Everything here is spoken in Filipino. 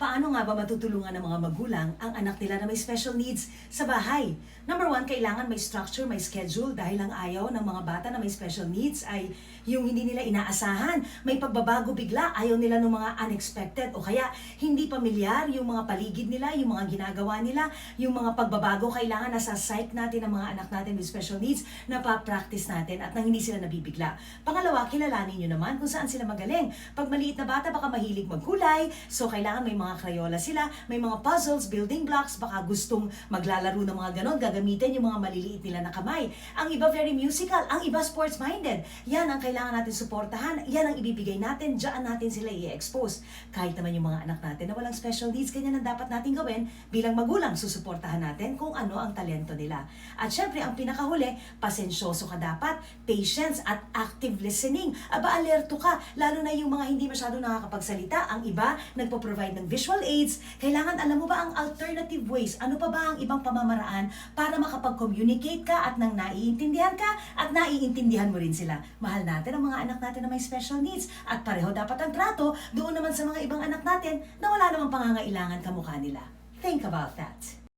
Paano nga ba matutulungan ng mga magulang ang anak nila na may special needs sa bahay? Number one, kailangan may structure, may schedule dahil ang ayaw ng mga bata na may special needs ay yung hindi nila inaasahan. May pagbabago bigla, ayaw nila ng mga unexpected o kaya hindi pamilyar yung mga paligid nila, yung mga ginagawa nila, yung mga pagbabago. Kailangan nasa psych natin ang mga anak natin with special needs na pa-practice natin at nang hindi sila nabibigla. Pangalawa, kilalanin nyo naman kung saan sila magaling. Pag maliit na bata, baka mahilig magkulay, so kailangan may mga crayola sila, may mga puzzles, building blocks, baka gustong maglalaro ng mga ganon, gagamitin yung mga maliliit nila na kamay. Ang iba very musical, ang iba sports-minded. Yan ang kailangan natin suportahan, yan ang ibibigay natin, dyan natin sila i-expose. Kahit naman yung mga anak natin na walang special needs, ganyan ang dapat natin gawin bilang magulang, susuportahan natin kung ano ang talento nila. At syempre, ang pinakahuli, pasensyoso ka dapat, patience at active listening. Aba, alerto ka, lalo na yung mga hindi masyado nakakapagsalita, ang iba nagpo-provide ng visual aids. Kailangan alam mo ba ang alternative ways? Ano pa ba ang ibang pamamaraan para makapag-communicate ka at nang naiintindihan ka at naiintindihan mo rin sila. Mahal natin ang mga anak natin na may special needs at pareho dapat ang trato doon naman sa mga ibang anak natin na wala namang pangangailangan kamukha nila. Think about that.